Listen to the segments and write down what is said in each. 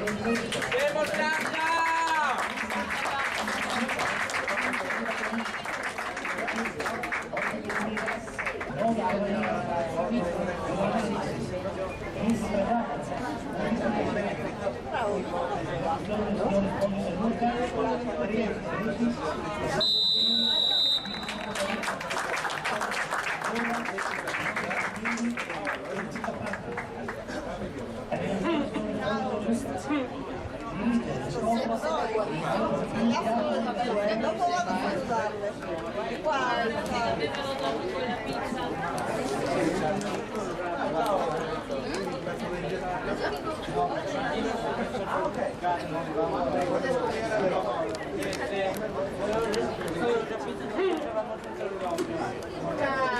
Fermo Sandra! Dopo vado a salutarle.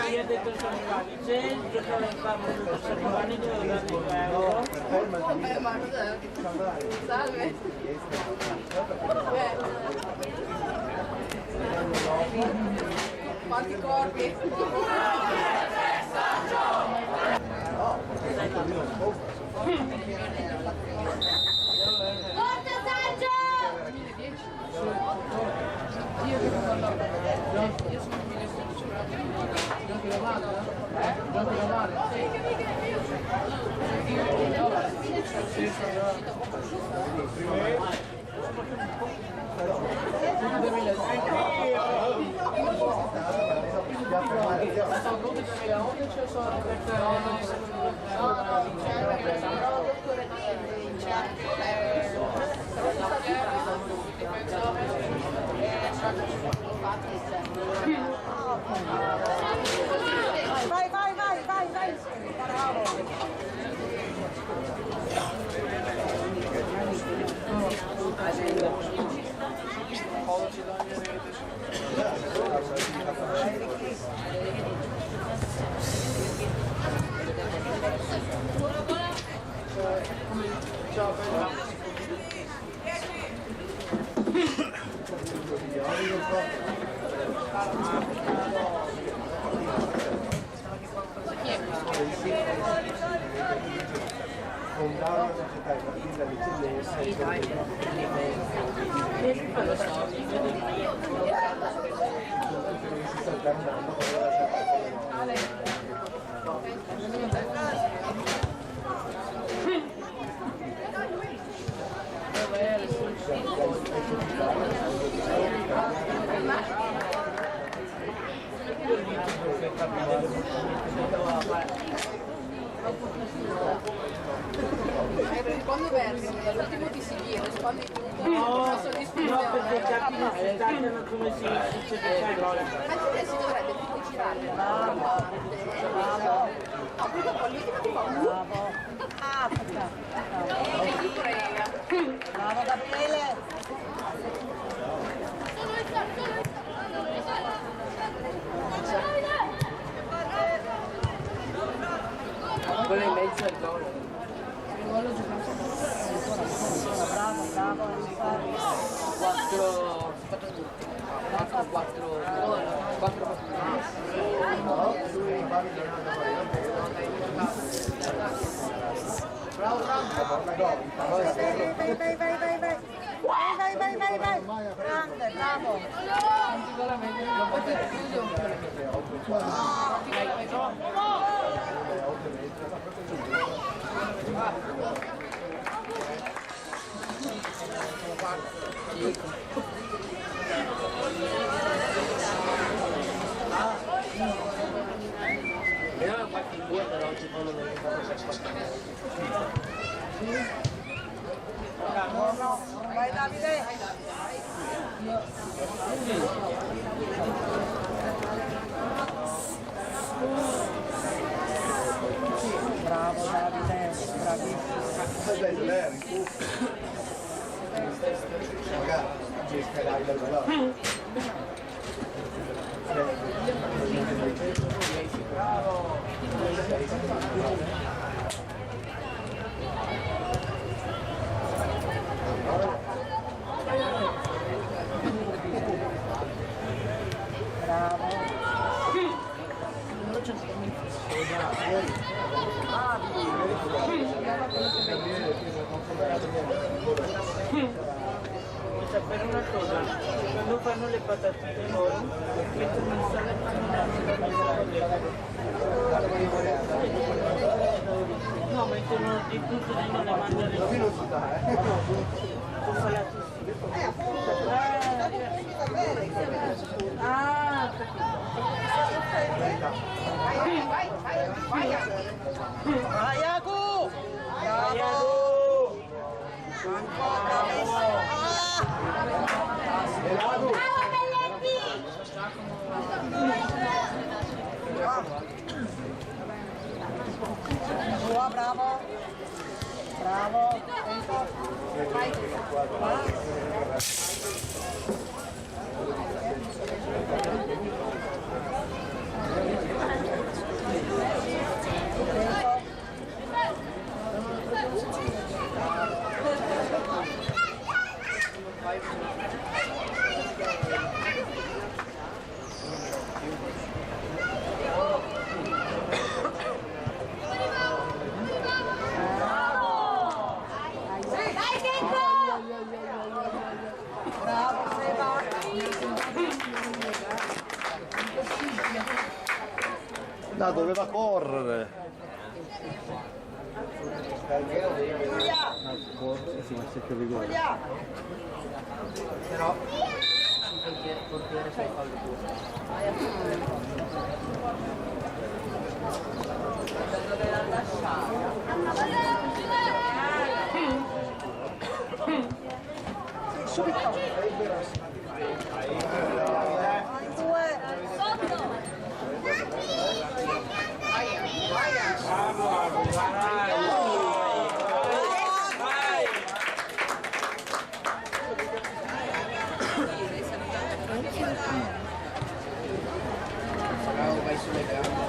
Mi ha detto Salvani, se giocare in campo con Salvani dove dargli 2 euro. Salve. Quanti corpi? Forza Sergio! Io che sono io sono 1011. Giochi la mano? Giochi la mano? Sono tutti 2011 o sono Vai, vai, vai, vai, vai. Fondare una società partita d'eccellenza e si sta andando con la Quando versi dall'ultimo ti si via, rispondi tutto, No, soddisfazione. no, perché tagliano come si dice allora. Ma tu si dovrebbe tipo girare dall'altra parte. No, poi dopo l'ultimo ti fa un Bravo. Ah, ti prega. bravo Gabriele. Quello in mezzo al gol. Bravo, bravo. 4 Bravo, Vai, vai, vai, vai, vai, vai. Vai, vai, vai, vai, vai. Grande, bravo. Però infatti in 2 però secondo me Vai Davide. Bravo Davide, bravissimo. magari ci scalare dal valore. sapere una cosa, quando fanno le patatine loro, mettono in sale e no, mettono di tutto dentro le mangiare. Così non si dà, Sono salatissimi. Ah, Vai Iago! bravo! Bravo, bravo. Bravo. Vai. Bravo, Seba. No, doveva correre. Sì, ma 7 rigori. Però il portiere fa fallo Subito. Bravo, vai sulle gambe.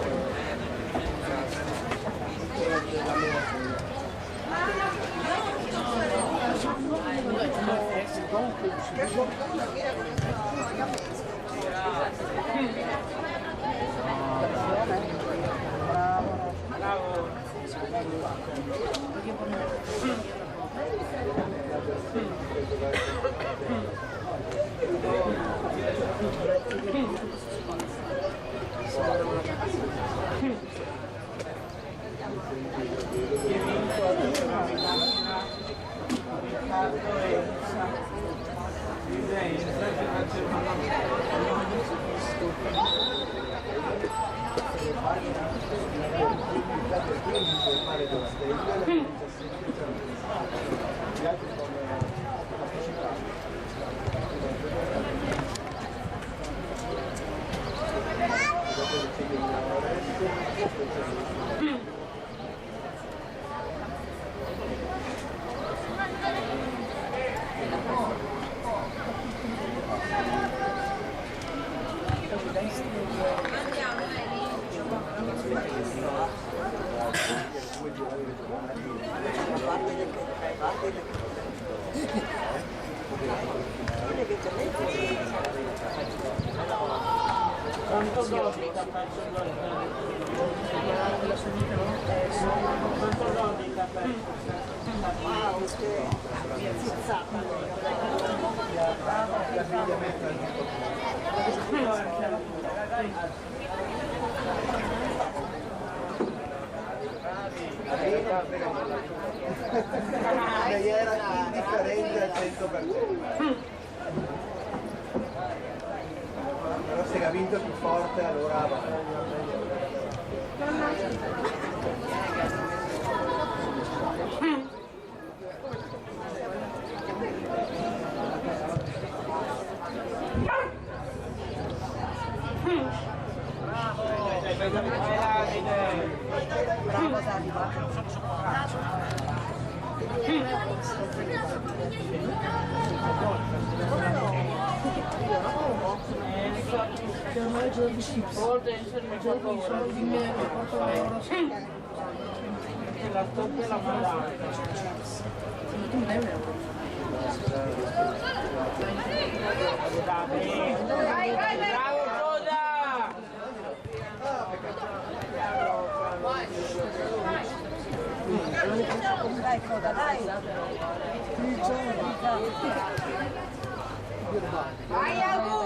Quanto godica faccio quanto godica lei era indifferente al 100%. Però se ha vinto più forte allora va. Bravo, Sandra. La stoppia e la mandata. Bravo Giuda! Dai, coda, dai. Vai, Agu!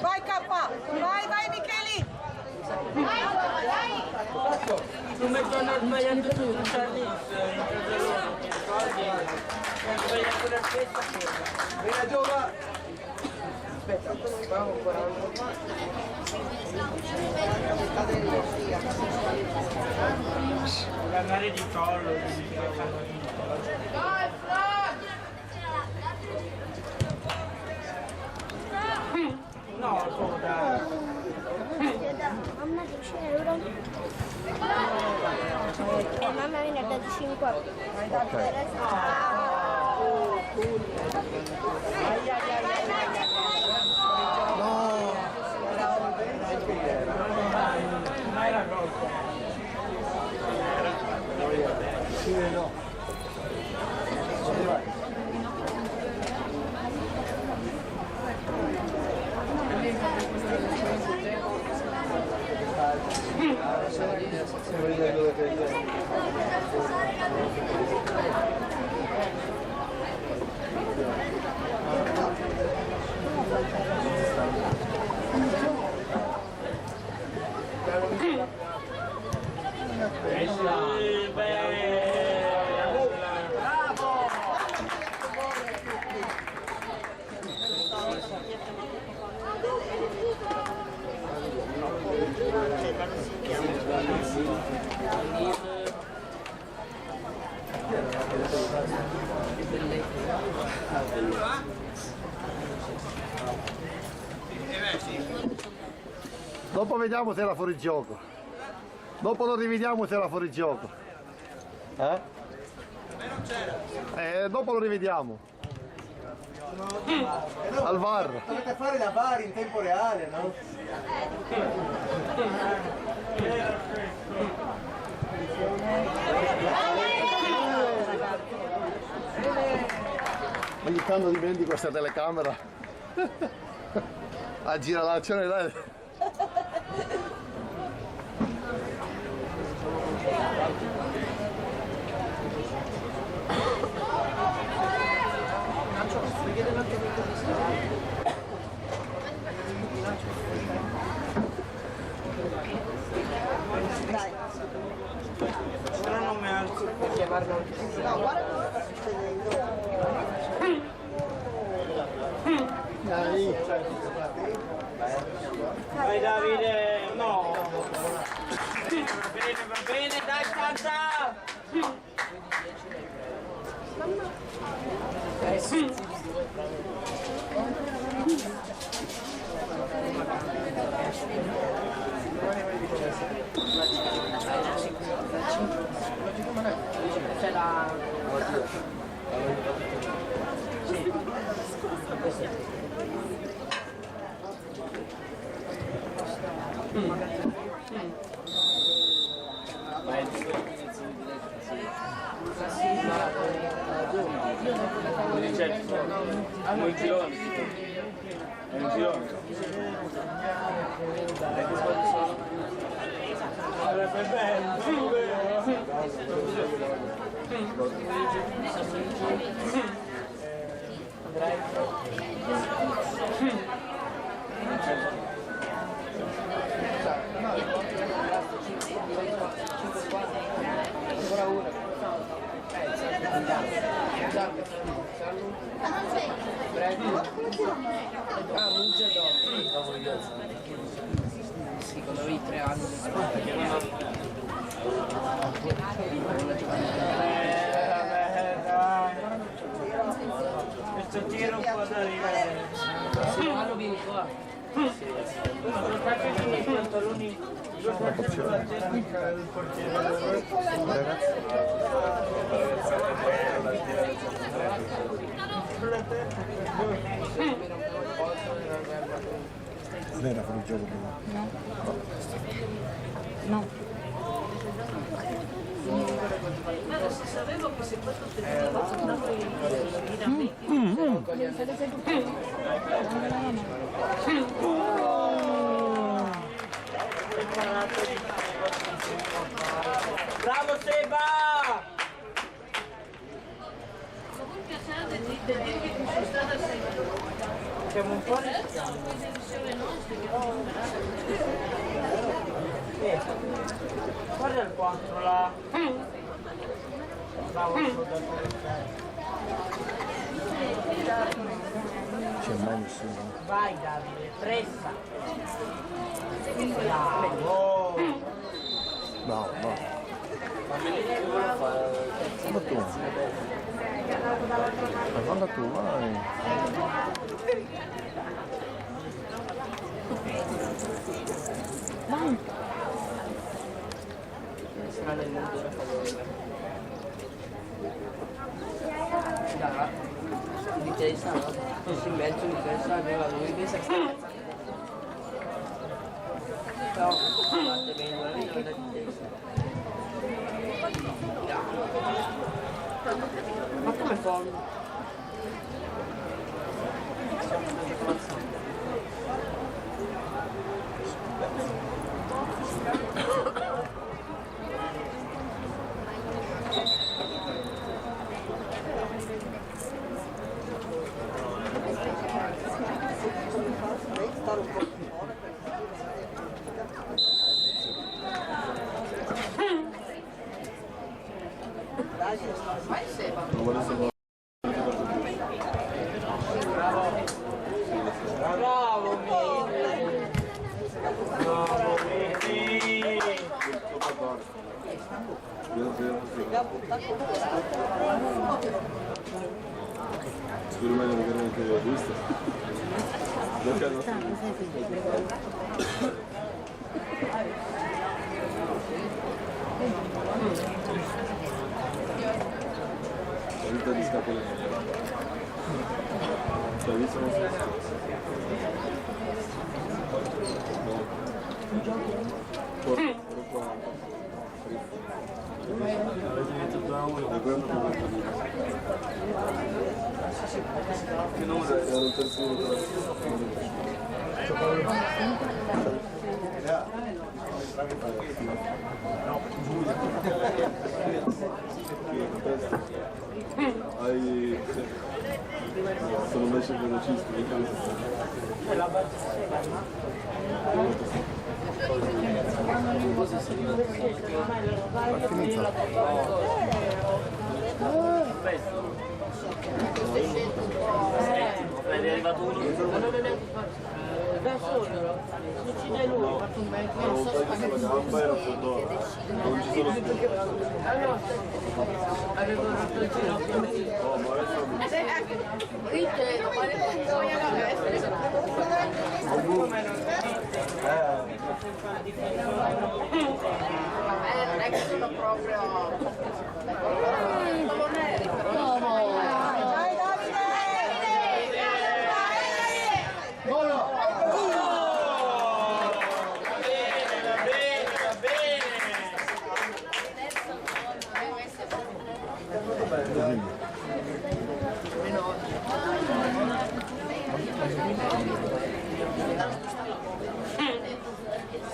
Vai Kappa! Vai Micheli! Come sono sbagliato tu, Charlie? Ho sbagliato la stessa cosa. Bene Giova! Aspetta, facciamo ancora Parlare di collo, Dai, Frank! no, coda. Mamma 10 euro e mamma mi ne ha dato 5 euro. Ma era cosa? Sì e no. Dopo vediamo se era fuori gioco. Dopo lo rivediamo se era fuori gioco. Dopo lo rivediamo. Al VAR. Dovete fare la VAR in tempo reale, no? Ogni tanto dimentico questa telecamera. A gira l'azione dai. Dai. Però non mi alzo per chiamarlo anche. No, guarda cosa sta succedendo. Dai. Vai Davide, no! Va bene, dai Santa! C'è la... Un chilometro. È un chilometro. Sarebbe bello, Ancora una. Muggia dopo sì, quando avevi 3 anni questo tiro può arrivare. se Marlo vieni qua Lo faccio con i pantaloni, lo faccio con la tecnica del Non era fuori gioco prima. No. Bravo Seba! Siamo un po' guarda il 4 là. Bravo, C'è mai nessuno. vai Davide, pressa. Bravo. No, no. Guarda tu. Guarda tu, vai. Di testa, no? Si mezzo di testa, aveva lui che si però batte bene, non è di testa. Ma come fa? Bravo Mini. Bravo Mini. Spero mai non veramente visto. La vita di scapole. Cioè, visto non so. Che numero è? Era il terzo. Hai... sono invece velocisti. È arrivato uno da solo, decide lui. Una volta che la gamba era fondata. Non ci sono più. Avevo rotto il ginocchio. Oh, ma adesso Non è che sono proprio... Non lo eri, però... Dai Davide!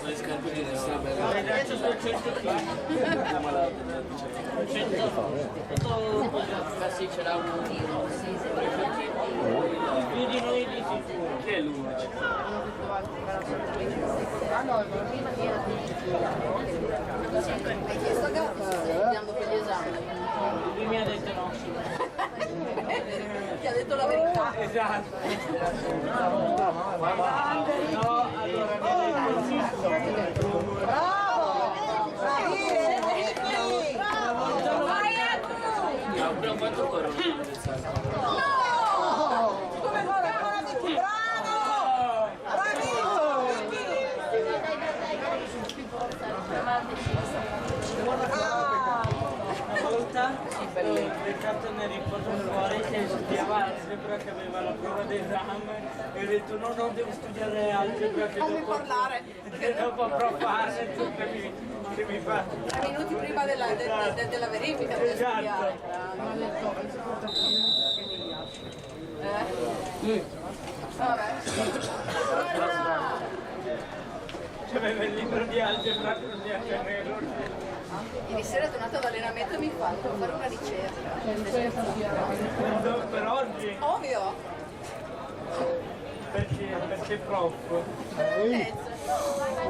Le scarpe di destra belle. Adesso sto 100 kg. Ma sì, ce l'ha un tiro. Più di noi di sicuro. Che è lui? Ah no, prima era hai chiesto a Gatti, stai studiando per gli esami. Lui mi ha detto no. Ti ha detto la verità. Esatto. No, allora mi ha detto sì. Bravo! Bravissimo! Però quanto corrono? No! Come vuole ancora di più? Bravo! Bravissimo! Una volta il peccato ne riporta fuori e si avanza. algebra che aveva la prova d'esame e ho detto no, non devo studiare algebra che dopo avrò fare che mi fa. 3 minuti prima della verifica devi studiare. Vabbè. C'aveva il libro di algebra così a cervello. Ieri sera è tornato dall'allenamento e mi fa, devo fare una ricerca. Per oggi, Ovvio. perché prof.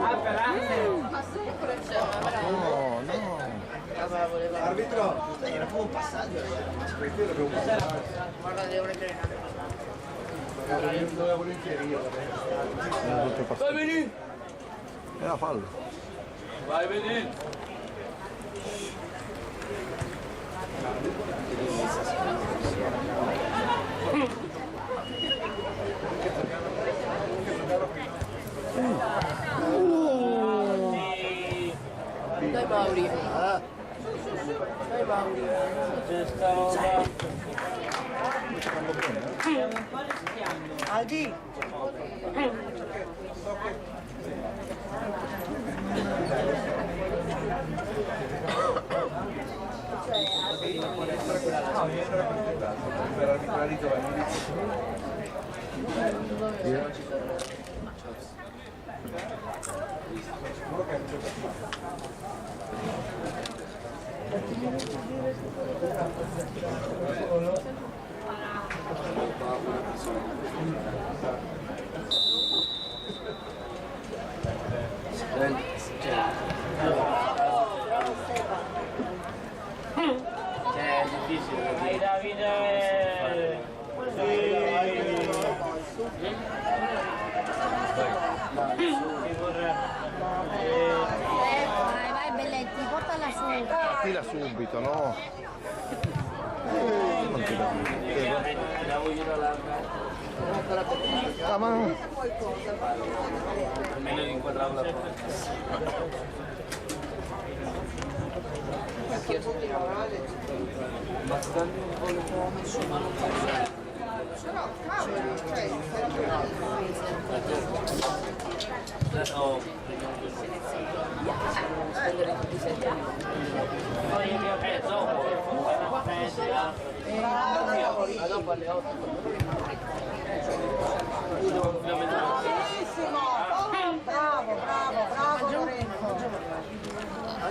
Ah, per anni. Ma sempre c'è una brava. No, no. Arbitro, Guarda, devo leggere. non volentieri io. Vai venì! Era fallo. Vai venì! Dai Mauri. Dai Mauri. Aldi. Per arbitrare i giovani. È difficile. Dai Davide. Vai, vai Belletti, portala su. Partila subito, no? Non ti va bene. La voglio larga. Ah, ma no. Almeno inquadravo la porta. Ma stanno un po' le uova, insomma non posso. No. Poi dopo la festa. Dopo alle 8. Bellissimo! Bravo, bravo, bravo Lorenzo.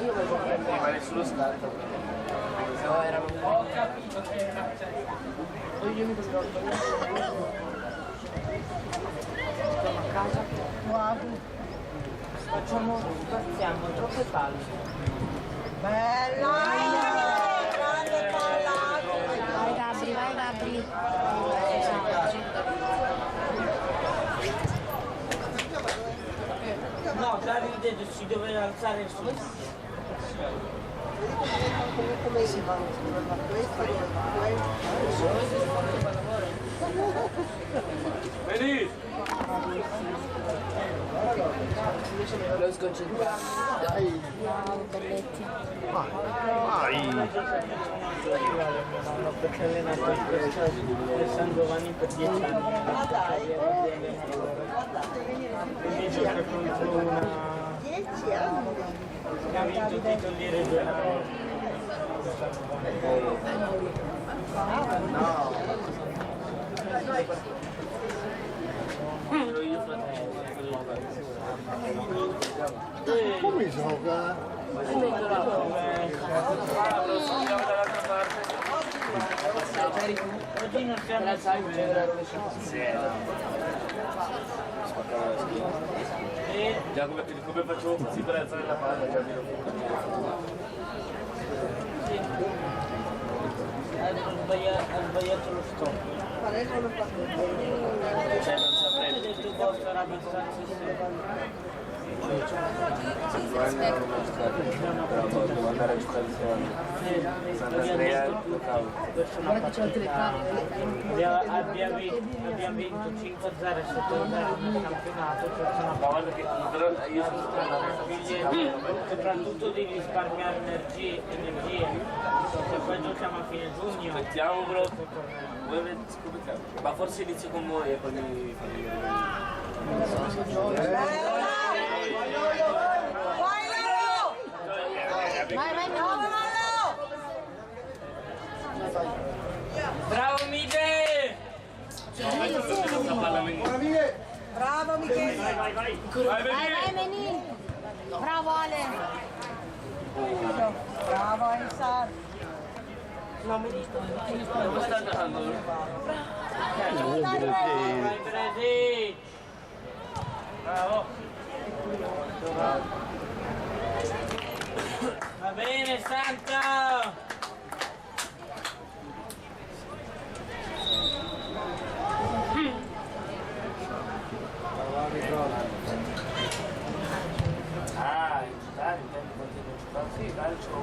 Io volevo rimane sullo scarico. No, era un po'. Ho capito che era. Io mi siamo a casa. Guarda. Spaziamo troppe palle. Bella! Grande palla! Vai Gabri, vai Gabri. No, Davide si doveva alzare su. Come si fa? Vedi? Lo sconcentrato. Dai. Bravo Belletti. Vai. Perché ha allenato il San Giovanni per 10 anni. Quindi gioca contro una 10 anni! che ha vinto i titoli regionali. Ero io fratello. Come gioca? Oggi non siamo Già come facevo così per alzare la palla, capito? ha sbagliato lo stop. Cioè non saprei. Ho detto posto era abbastanza Giovanni non ho giocato, però devo andare a giocare Sant'Andrea e giocavo. Guarda che c'è la telecamera. Abbiamo vinto 5-0 e 7-0 nel campionato, cioè sono Ma guarda che però io sono stato soprattutto devi risparmiare energie, se poi giochiamo a fine giugno. aspettiamo però, voi avete scoperto, ma forse inizio con voi e poi mi fate vedere. Vai, vai, no. Bravo Mide! Bravo Michele. Vai, vai, Menin. Bravo, Ale. Bravo Ensar. Dove sta giocando? Vai Brasic! Bravo! Va bene Santa! Ah, giocare, intendi quanti non giocare? Sì, calcio.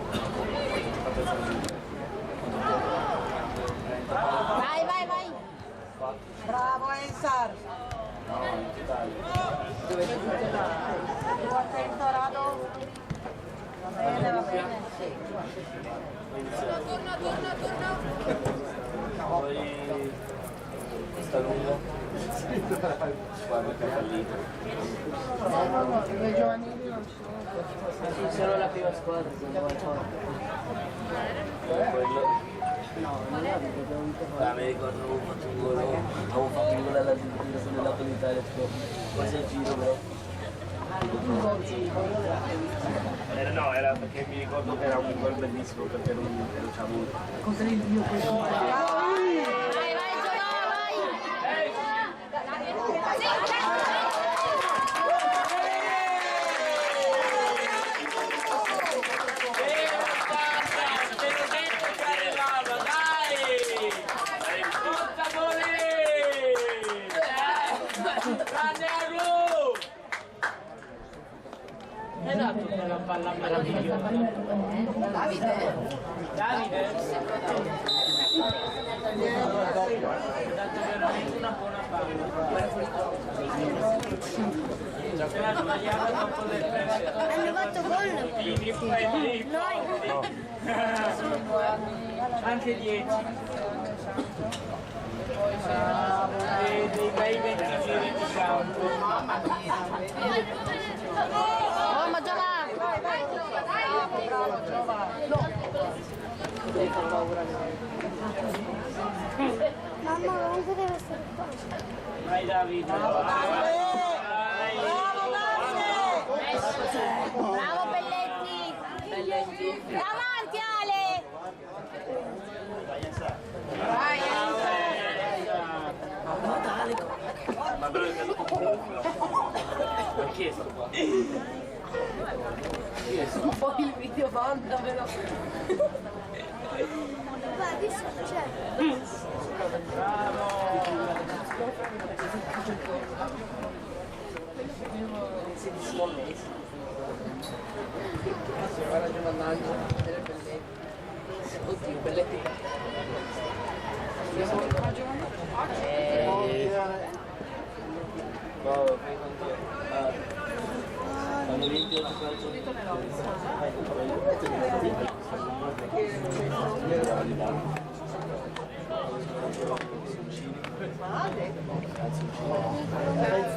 Vai, vai, vai. Bravo Ensar. No, in totale. Tu attento Rado. Va bene, va bene. Poi sta lungo. Guarda che è fallito. Le giovanili non ci sono. Solo la prima squadra, Quello. Mi ricordo avevo fatto un gol, avevo fatto un gol alla dell'Auto d'Italia, tipo quasi al giro però. No, era perché mi ricordo che era un gol bellissimo perché non c'avevo. Contro il Dio questo. Vai, vai, Giovanni, vai. Hai dato quella palla meravigliosa. Davide? Davide? Hai dato veramente una buona palla. Se la sbagliava dopo le prese. Hanno fatto gol? Anche 10. Dei bei 20 giri di campo. Oh, ma già va. Mamma, comunque deve essere qua. Vai Davide. Bravo Belletti. Davanti Ale. Vai. Ma però è caduto comunque. Ma chi è stato qua? Poi il video banda però. Guardi, c'è. Guarda che mannaggia delle Belletti. Oddio, Belletti. No, quando vinti oggi calcio.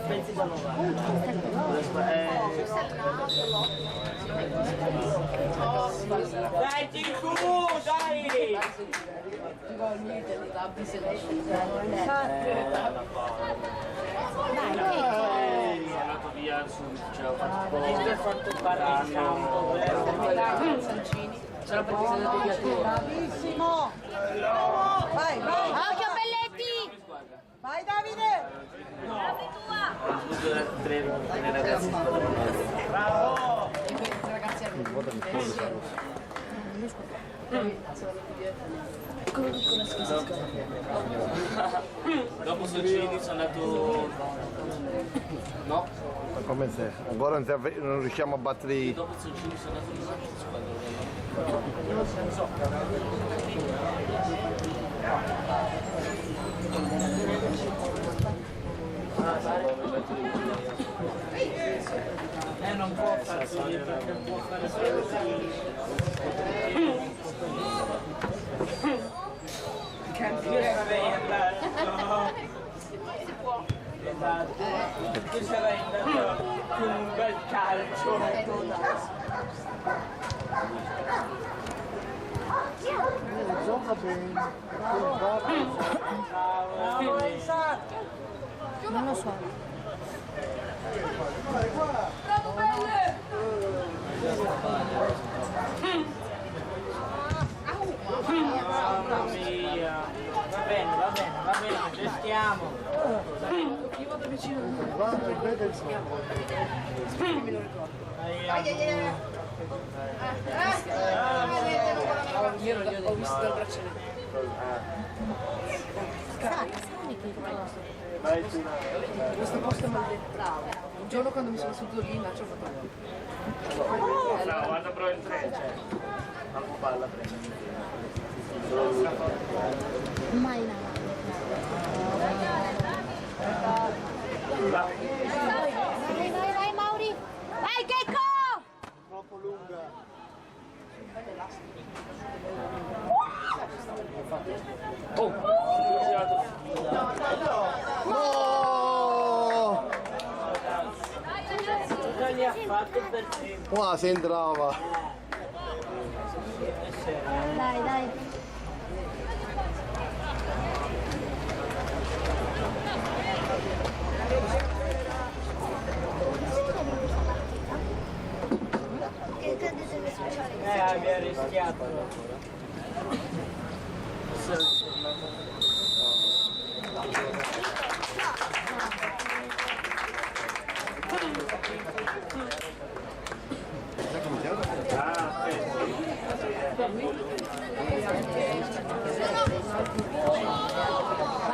Pensi da 90. Dai Tifu, dai! La biseletta. È andato via subito, ce l'ho fatto Hai fatto parte di campo, Sancini. C'era perché sei andato via tu. Bravissimo. Vai, vai. Occhio Belletti. Vai Davide. tre ragazzi bravo! E quei ragazzi hanno. Piccolo piccolo schifo. Dopo Socini sono andato... No? Come se ancora non riusciamo a battere i... Dopo Socini sono andato non può fare così perché non può fare solo così. Io sarei andato. Esatto. Io sarei andato con un bel calcio. Gioca bene. Bravo. Non lo so. Mamma mia. Va bene, gestiamo. Io vado vicino. Guarda, vede il suo. Io non gli ho visto dal braccialetto. Sali che cosa. Questo posto è maledetto. Un giorno quando mi sono seduto lì, là ci ho fatto. No, guarda però il treno, cioè. Una palla prende. Mai no. Vai Mauri! Vai Checco! Troppo lunga. Oh! No! Cosa gli ha fatto per te? Qua si entrava. Dai. Che condizioni speciali? Abbia rischiato.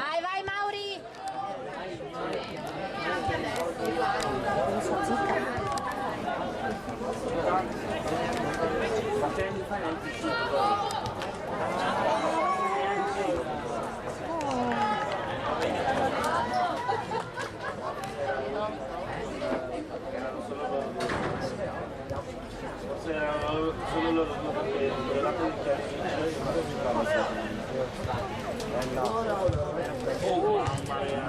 Vai Mauri! Forse erano solo loro due perché l'altro di oh, mamma mia.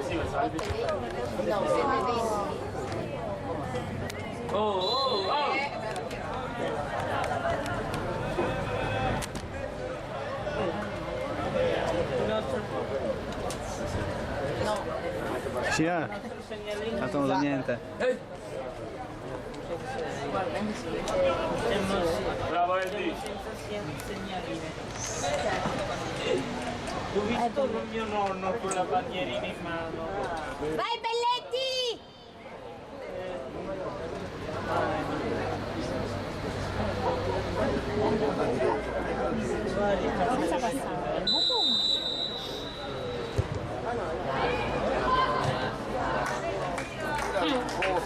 Sì, ma sai Sì, tanto non so niente. bravo Eddie. Ho visto mio nonno con la bandierina in mano. Vai Belletti! Cosa passare?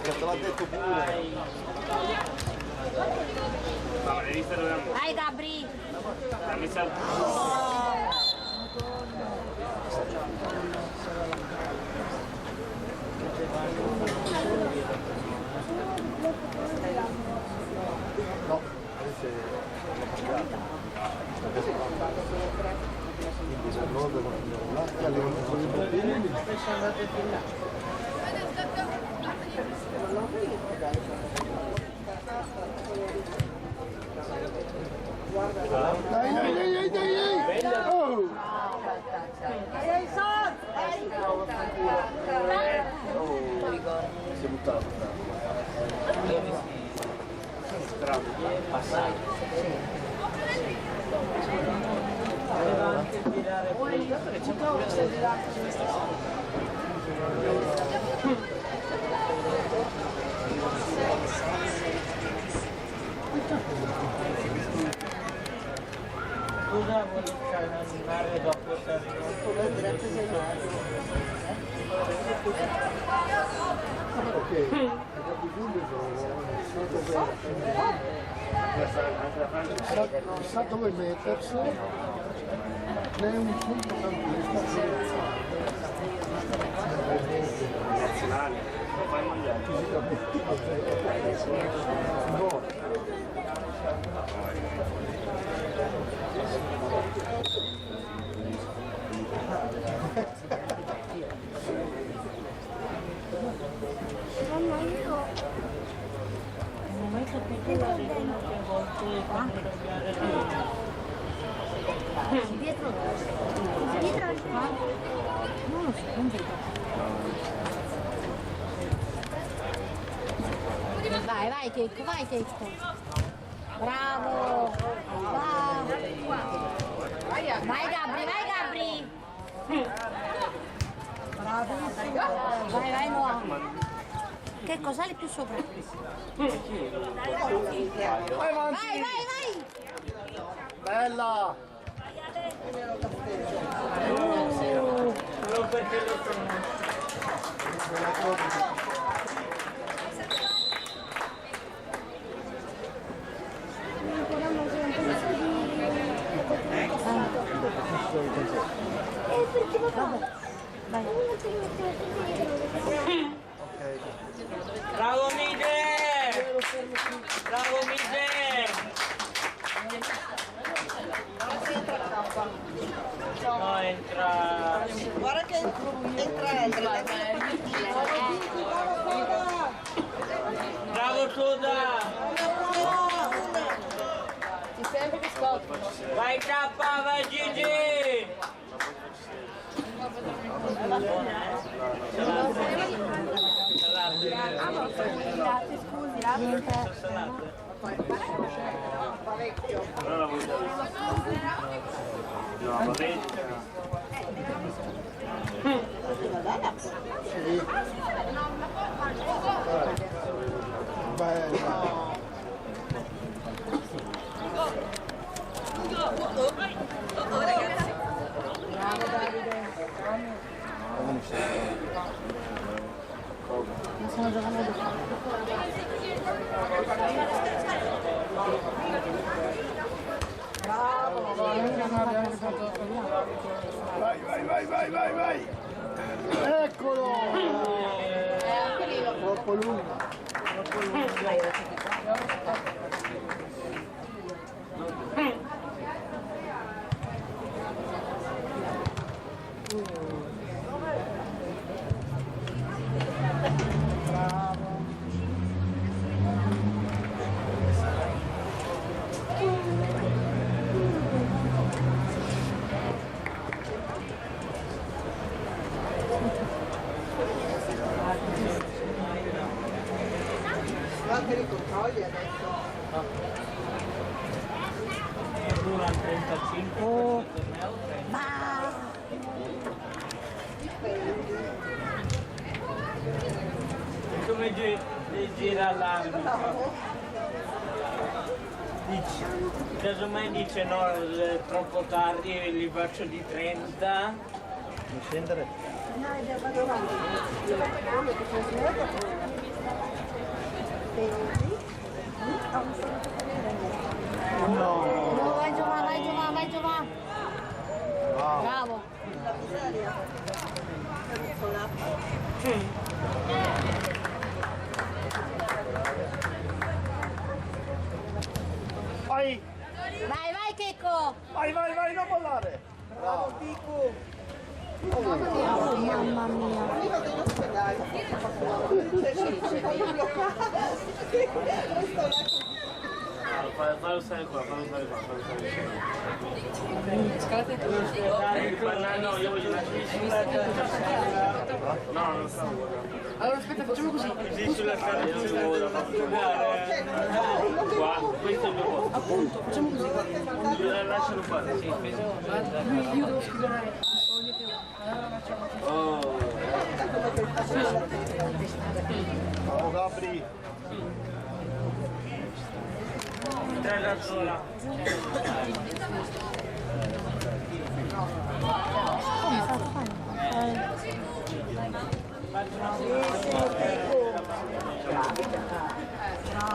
Te l'ha detto pure. No, le viste dove andiamo? Vai Gabri! La messa... No, adesso quindi se loro devono andare là, che alle sono i bambini. Dai! Oh! Si è buttato. Aveva anche il tirare Scusa, volevo andare dopo Sa dove mettersi, è un centrocampista Nazionale, lo fai mangiare. Mamma, io non ho mai capito la regola che a volte quando cambiare dietro al non lo so, non vedo. Vai Checco. Bravo. Vai Gabri. Bravissimo. Vai Noah. Che cosa più sopra? Vai. Bella! solo perché lo conosco. Perché papà? Vai. Bravo Mide! Bravo Mide! No, entra... Guarda che entra. Bravo Soda! Ci sempre che scoppia. Vai K, vai Gigi! Grazie, scusi, Salate. Non la vuoi dare? No, va bene. Bella. Bravo Davide. Non sono giocando Vai! Eccolo! Troppo lungo. Guarda i controlli adesso. Dura 35, Oh. questo torneo 30. E come gira l'arbitro? Casomai dice no, è troppo tardi, li faccio di 30. Mi scendere? No, vai Giovanni. Bravo. Vai, Vai Checco. non mollare! Bravo Pico! Oh, mamma mia. Fallo stare qua. Scalate. No, io voglio No, non stavo. Allora aspetta, facciamo così. Così sulla strada io non voglio giocare. Qua, questo è il mio posto. Appunto, facciamo così. Lascialo fare. Sì, questo Io devo scrivere. Allora facciamo così. Oh. Bravo Gabri! 3 da sola. Come sta facendo?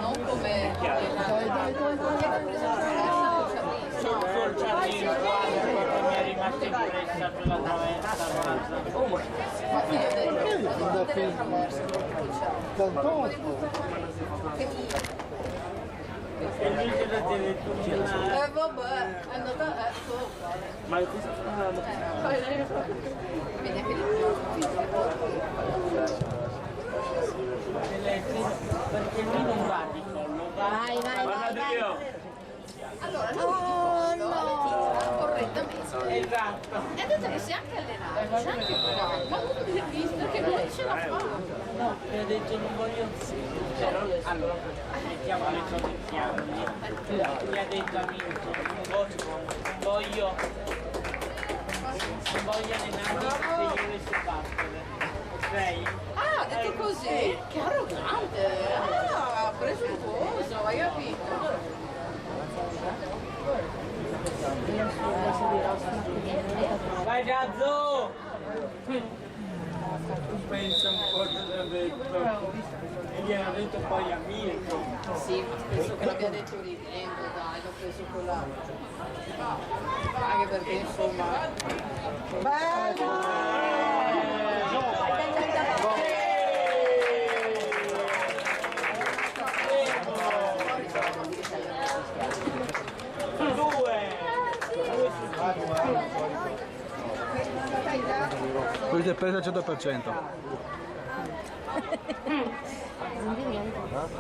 Non come Sul giardino quando mi è rimasto impressa quella traversa rosa. E lui ce la deve tutelare. vabbè, è andata sopra. Ma cosa fa? Vedi che Perché lui non va di collo, va. Vai. allora lui tira correttamente. Esatto. E ha detto che si è anche allenato, c'è anche provato, ma non l'ho visto che lui ce la fa. No, mi ha detto non voglio. Però allora mettiamo le cose chiare. Mi ha detto amico, non voglio allenarmi se io le so battere. Ok? Ah, ha detto così? Che arrogante! Ah, ha preso un posto, hai capito? Vai Gazzo! Pensa un po' cosa ha detto. E gli ha detto poi a Mirko. Sì, ma penso che l'abbia detto ridendo, dai, l'ho preso con la... Anche perché insomma... Questo è preso al 100%.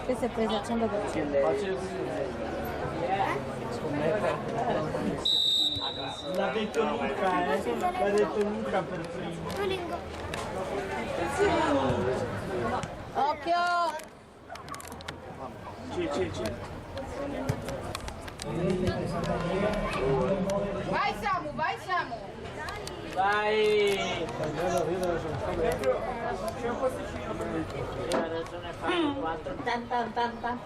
Questo è preso al 100%. L'ha detto Luca, l'ha detto Luca per primo. Occhio! Vai Samu, vai Samu! Vai! Ha ragione, fa 4. Tan tan tan tan.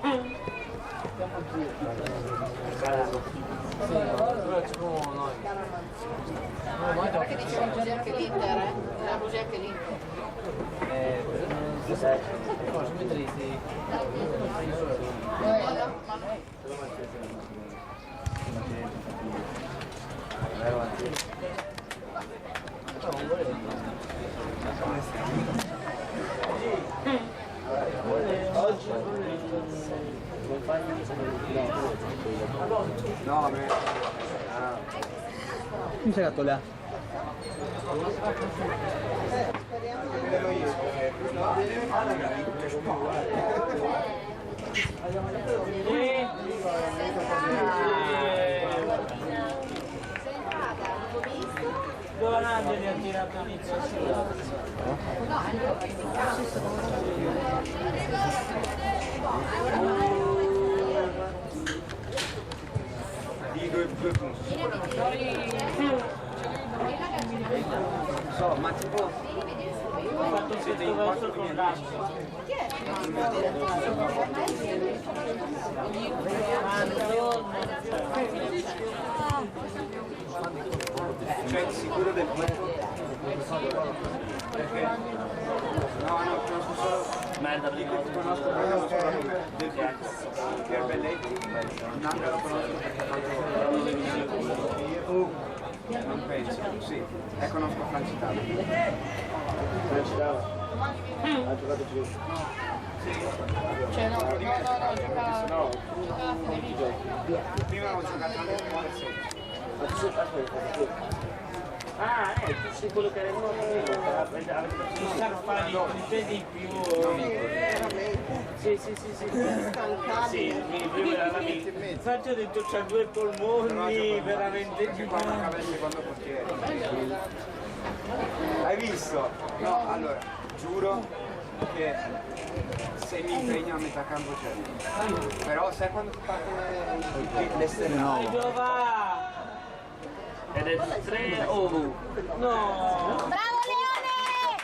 Guarda che diceva così anche l'Inter, era così anche l'Inter. No, me. Chi sei gatto là? Donante gli ha tirato l'inizio. Di due punti. So, ma tipo Ho fatto questo verso con l'altro. cioè sicuro del punto. Perché no, conosco solo Merda, dico che conosco proprio del punto. Che è Belletti, Nanda lo conosco non penso, sì, e conosco Francitano. Francitano? Ha giocato più? Cioè no, giocava No, prima avevo giocato anche con il 16. Ah, tu sei quello che era in Ci scarpani con i piedi più. Sì. Sì, prima era la mia. Infatti ho detto c'ha due polmoni veramente Quando acaba il secondo portiere. Hai visto? No, allora, giuro che se mi impegno a metà campo c'è. Però sai quando parte l'esterno? Dai Giova! Ed è 3 oh. No! Bravo Leone!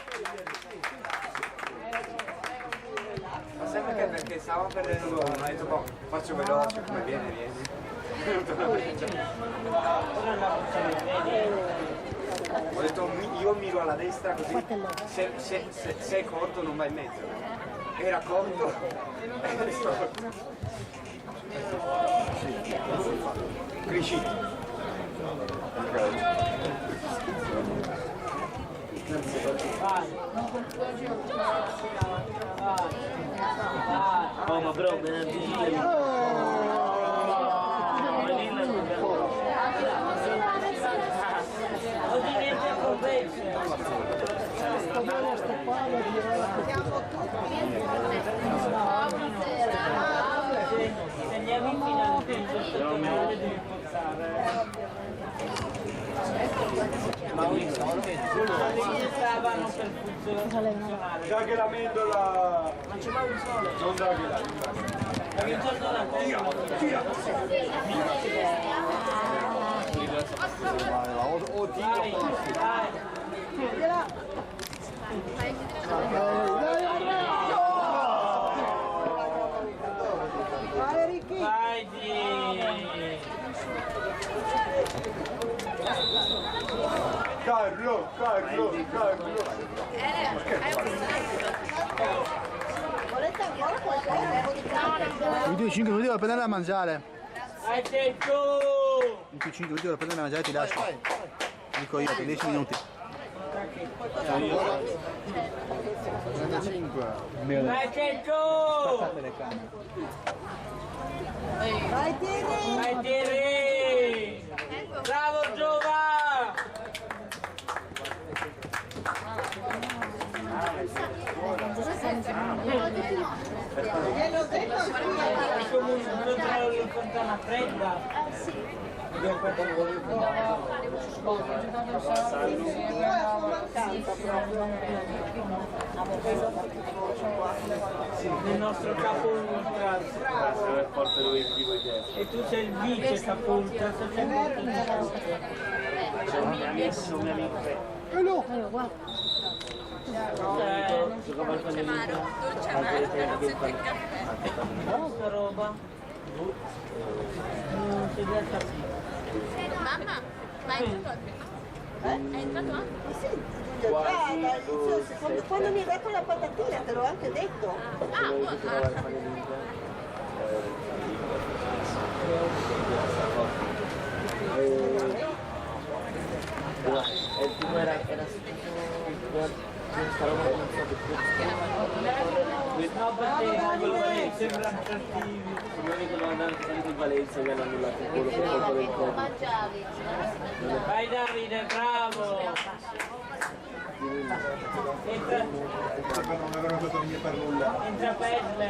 Ma sai perché? Perché stavo perdendo l'uomo, ho detto boh, faccio veloce, come viene. Ho detto io miro alla destra così se è corto non va in mezzo. Era corto e storto. Cresci. Oh ma bro, Già che la mendola non c'è mai un sole, non da che la Carlo. Volete ancora qualcosa? I tuoi 5 minuti devo prendere da mangiare. Hai detto! I tuoi 5 minuti devo prendere da mangiare e ti lascio. Dico io, per 10 minuti. 35. Hai detto! Vai Tiri! Vai Tiri! Bravo Giova! Gliel'ho detto È come un fontana fredda. Il nostro capo ultra. Forse lui vivo in testa. E tu sei il vice capo ultra. Sei molto C'è un mio amico. Giocava al panelino. Questa roba. Non si riesce a capire. Mamma, ma è entrato anche? È entrato anche? Quando mi hai dato la patatina te l'ho anche detto. E il primo era questa roba non so che No, perché sembrano cattivi. come dicono andare salito in Valencia che hanno annullato il volo per colpa del Covid. Vai Davide, bravo! Entra Pesle!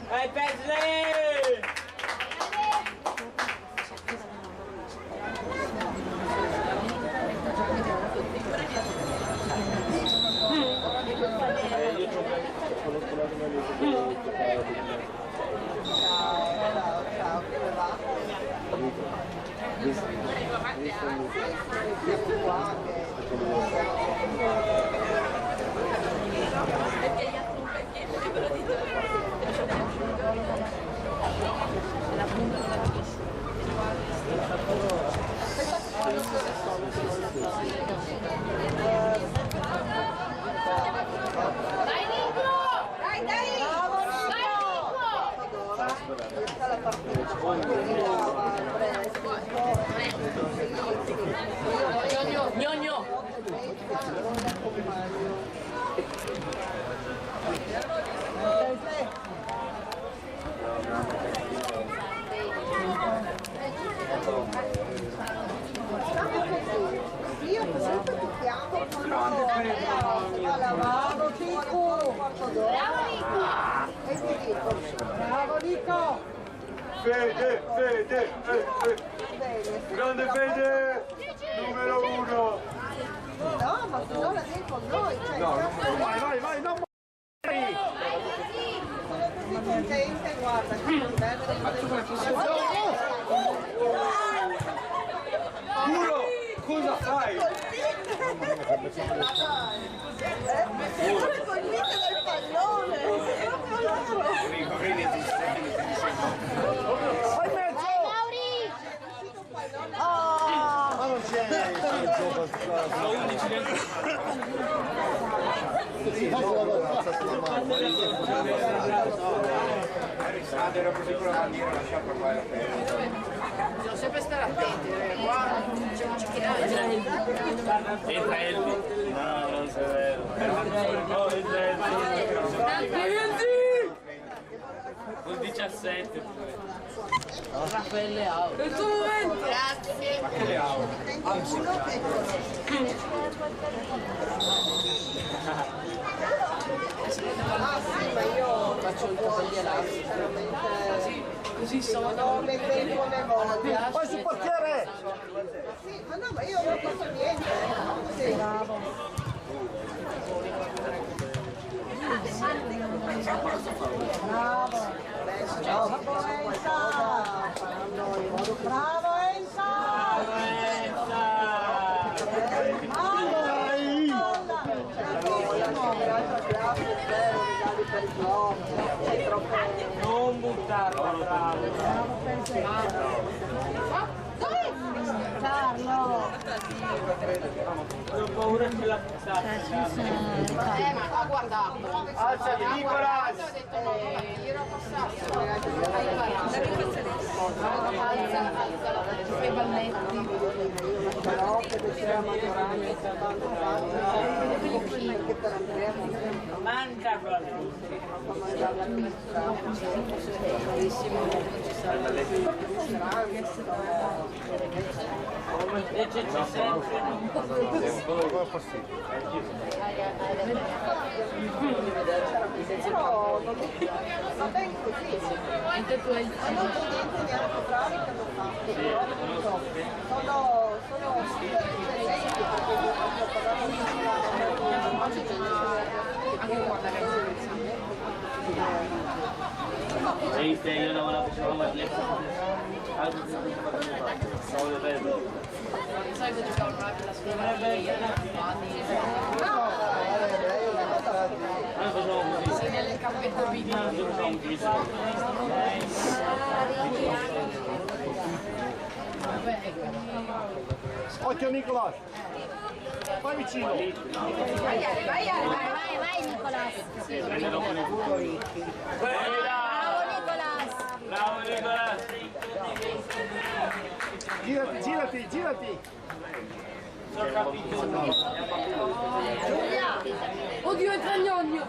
Vai Pesle! Gnogno! Io comunque ti chiamo bravo Nico! E ti dico, bravo Nico! Fede! Grande Fede! Numero 1! No, ma se no la devi con noi, cioè No, Vai, non sono così contenta, guarda, che bello Puro! Cosa fai? Sempre convinta del pallone! Vai mezzo! Ma non c'è il gioco sono 11 Ero così con la bandiera lasciata qua. Bisogna sempre stare attenti, qua c'è un cicchinaggio. Entra Elvi. No, non sei vero. No, entra Elvi. Col 17. Raffaele Auto. Il tuo momento. Grazie. Ma che le auto? Ma io Faccio il tuo così sono. Vai sul portiere! sì, ma no, ma io non posso niente. Sì, bravo. Bravo. Bravo Enza. Bravo Enza. Non buttarla, bravo. Carlo! Ho paura che la buttare. Ma guarda. Alzati Nicolas! Io ero passato. Alza i balletti. Però perché c'era maggioranza, Manca qualcosa. Invece c'è sempre Come è possibile? però va bene così. Mentre tu hai il Ma non c'è niente neanche bravi che hanno fatto, però non so. Sono super presenti perché io proprio parlavo di anche guarda che Viste, io non la facevo mai. Stavo vedendo. sai che giocavo una la scuola Noi facciamo così. sei nel campetto video. Noi facciamo un quiz. Occhio Nicolas! Vai vicino! Vai Nicolas! Prendelo con il Bravo Nicolas! Bravo Nicolas! Girati! Oddio è Cagnogno!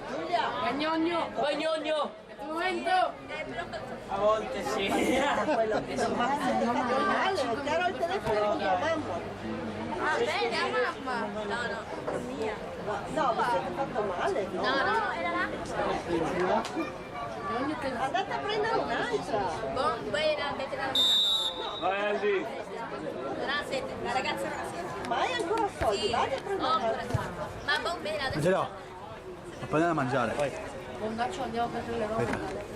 Cagnogno! Bagnogno! Un momento! A volte sì. male, c'era il telefono con tua mamma. Ah, bene, a mamma! No, mia! No, vi siete fatto male, no? No, era là! Andate a prendere un'altra. Buona, avete la Vai Aldi! la ragazza non la sente. Ma hai ancora soldi? Vai a prendere un'altra. Ma bombera, adesso... Ce l'ho. Ma prendere da mangiare. Bondaccio andiamo a prendere le robe.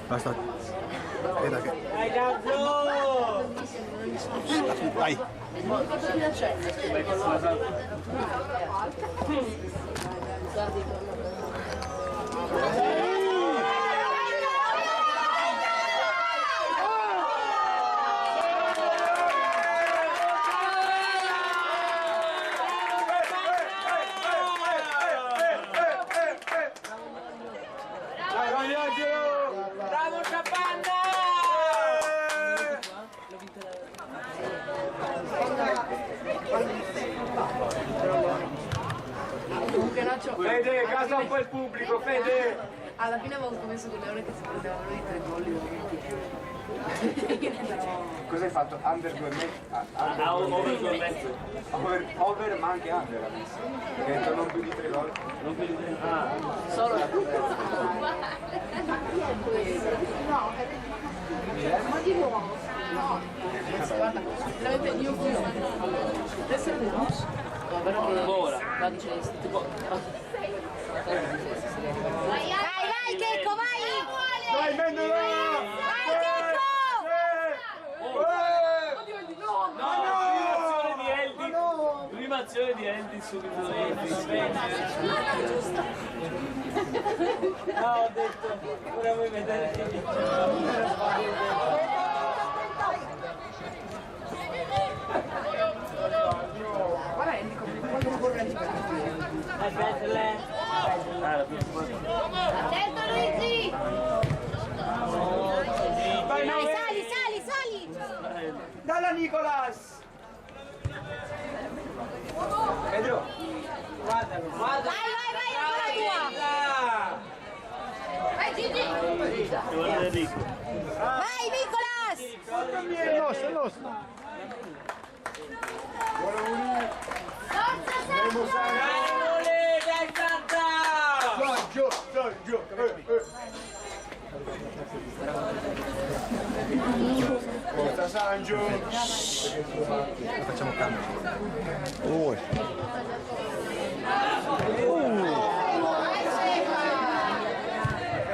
Basta. Aspetta che... Dai Gazzo! Vai. Bravo Capanna! Comunque Nacio, Fede, casa un po' il pubblico, Fede! alla fine avevo commesso con le ore che si prendevano i 3 gol. Cosa hai fatto? Under 2 metri? Over 2 metri. Over ma anche under ha messo. Perché ha detto non più di 3 gol. Non più di 3. Ah. Solo ma di nuovo guarda veramente io qui adesso è vero Ancora. va dice tipo Vai Checco, vai! Dai, Mendola! Vai Checco! No, prima azione di Eldi. Prima reazione di Andy subito dopo il No, ho detto, ora vuoi vedere che Guarda, quando vorrei di Attento Luigi! Vai, Dai, sali! Dalla Nicolas! Pedro! guardalo, guarda. Vai, ancora tua! Vai Gigi! Vai Nicolas! È il nostro. Forza Sergio! Dai, Luli, dai, Santa! Forza Sangio! Facciamo cambio.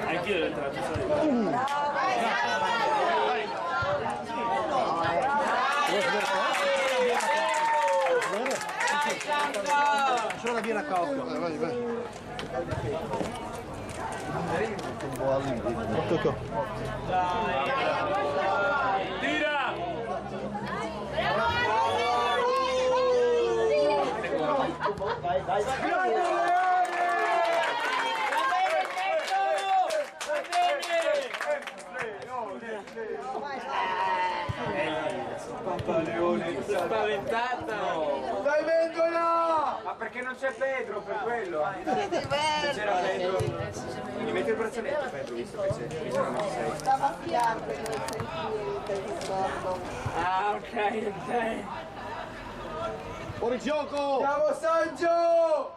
Anch'io ero entrato, sai. Solo la birra a occhio. Vai. Un po' all'indietro. Tocco. Tira! Spaventata! Dai Vendola! Ma perché non c'è Pedro per quello? Se c'era Pedro. Gli metti il braccialetto Pedro, visto che c'è. Visto che non ci sei. Stava a fianco di per il corpo. Ah, ok. Fuori gioco! Bravo Sangio!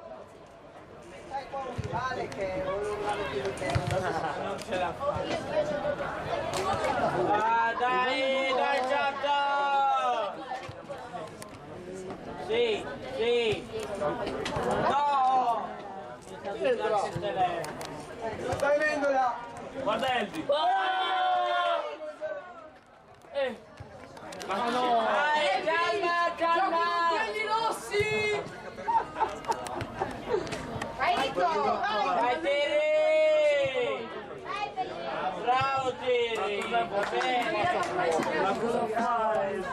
Sai qua un rivale che non l'hanno più di tempo. Non ce la fa. Ah, dai, Gianto! Sì. No! Dai Vendola! Guarda Andy! Dai, Gianna! Quelli rossi! Vai Nico! Vai, Tiri! Vai bellissimo! Bravo, Tiri! Va bene! Ma cosa fai?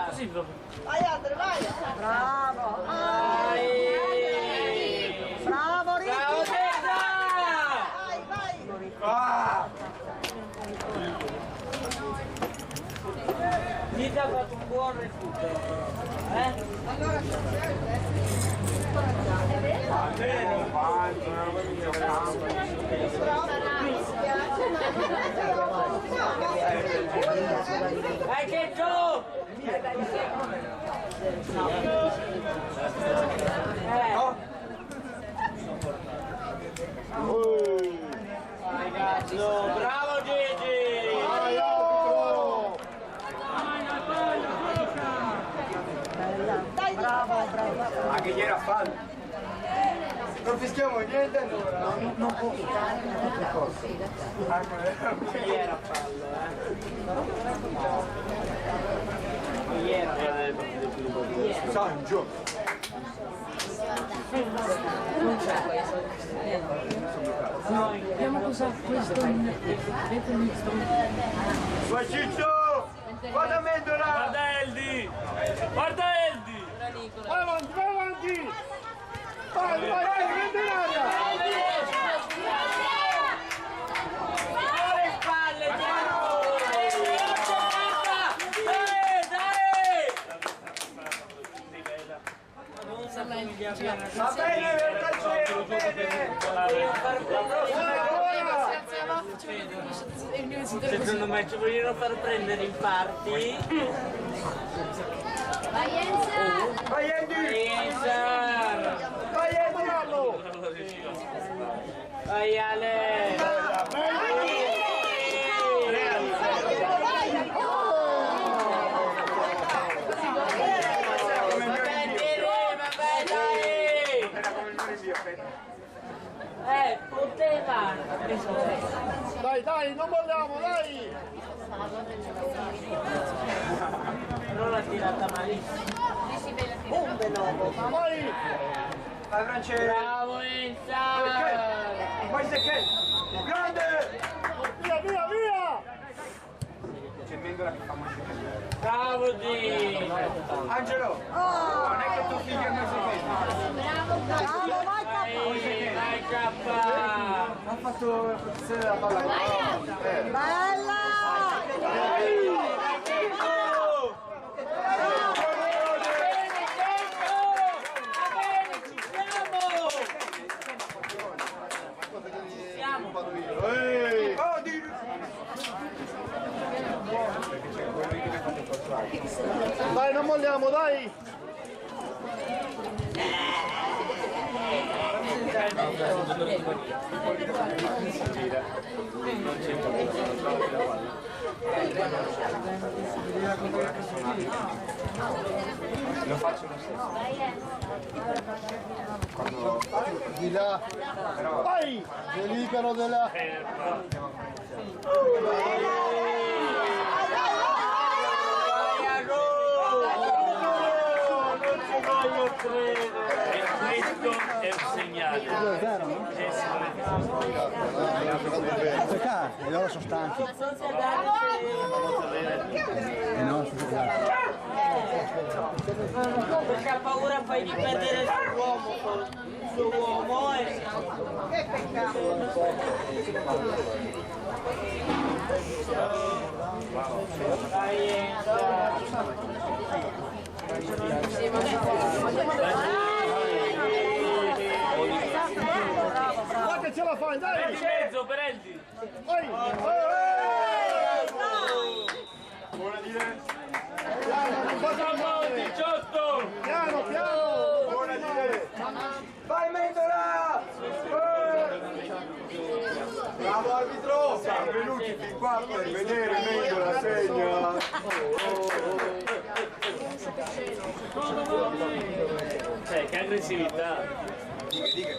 Così proprio. Vai Andre, vai! Bravo! Vai! Bravo Ricky! Bravo, Tessa! Vai! Ah! Dita ha fatto un buon recupero, che giù! Ragazzo, bravo Gigi! Anche ieri a fallo. Non fischiamo niente allora. Non può fischiare. Ieri era fallo, Ieri. Sangio. Vediamo cosa questo Vai Ciccio! Guarda Mendola! Guarda Eldi! Guarda Eldi! Vai avanti! Vai, metti in aria! Le spalle, Va bene, calciero, bene! secondo me ci vogliono far prendere infarti. Vai Enza! Vai Andy! Vai Andy! Vai Ale! Poteva! Dai, non molliamo, dai! Non l'ha tirata malissimo. Un veloce. Vai Francesco! Bravo Enza! Vai Secchè! Grande! Via, via, via! C'è Mendola che fa molto piacere. Bravo Di! Angelo! Non è che tuo figlio è messo Bravo, vai Vai K! ha fatto la posizione della palla. Bella! Dai, non molliamo, dai! Lo faccio lo stesso. Quando... Di là! Vai! Delicano di là! E questo è un segnale. Perché? E loro sono stanchi. No, sono stanchi. Perché ha paura poi di perdere il suo uomo e... Che peccato! Dai Enza! Guarda che ce la fai, dai! In mezzo, Perelli! Vai! Buona dire! Bravo, 18! Piano, piano! Buona dire! Vai Mendola! Bravo arbitro! Siamo venuti fin qua per vedere Mendola segna! Che aggressività! Dica!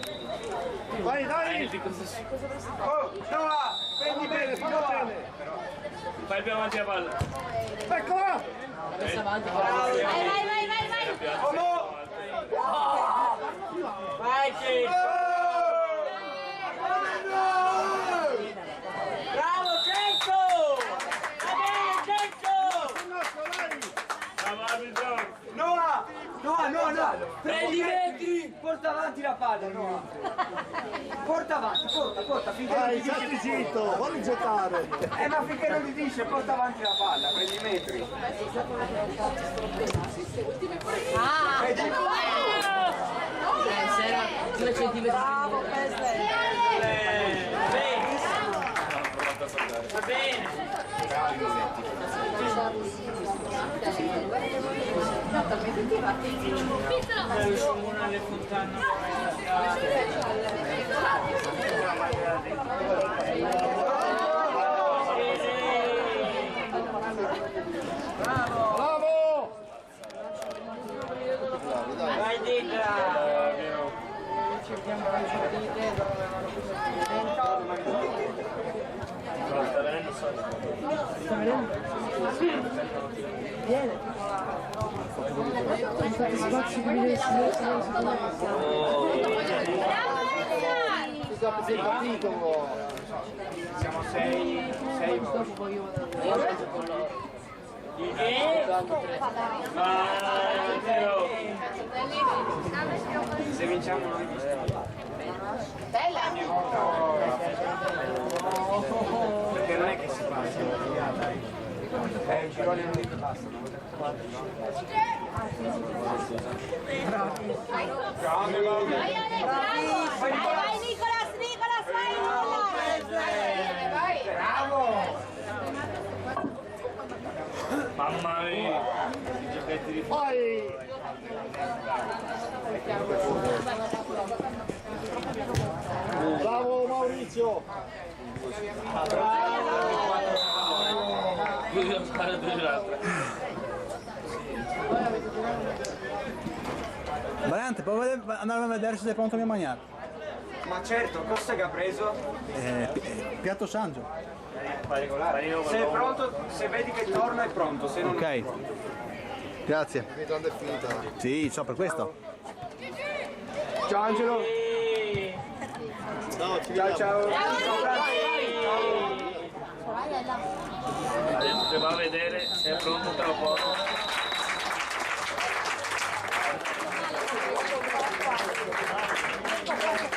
Vai, dai! Oh, Noah! Prendi bene, Fallo Noah! bene! Fai più avanti la palla! Eccola! Como! Vai che... Bravo Cenco! Va bene Cenco! Bravo arbitro! Noah! Noah! Prendi metri! Porta avanti la palla, Noah! Porta avanti, porta, finché non Dai, ti dice... stai zitto! Falli giocare! Ma finché non ti dice, porta avanti la palla, prendi i metri! Bravo, Pesle! Va bene! Una alle fontane. Bravo! Vai Dita! Sta venendo solo. Sei capito? Siamo sei se vinciamo noi perché non è che si passa i gironi non ti passano grande Vai Nicolas, vai! bravo Mamma mia! I giochetti di Vai! Bravo Maurizio! Lui ha sparato l'altra. Valente, puoi andare a vedere se sei pronto a mangiare? ma certo, cos'è che ha preso? Piatto Sangio. Se è pronto, se vedi che torna è pronto, se non è Ok. pronto. Grazie. Quando è finita. Sì, so per questo. Ciao Angelo. Ciao, ci Ciao vediamo. ciao. Adesso se va a vedere se è pronto tra poco.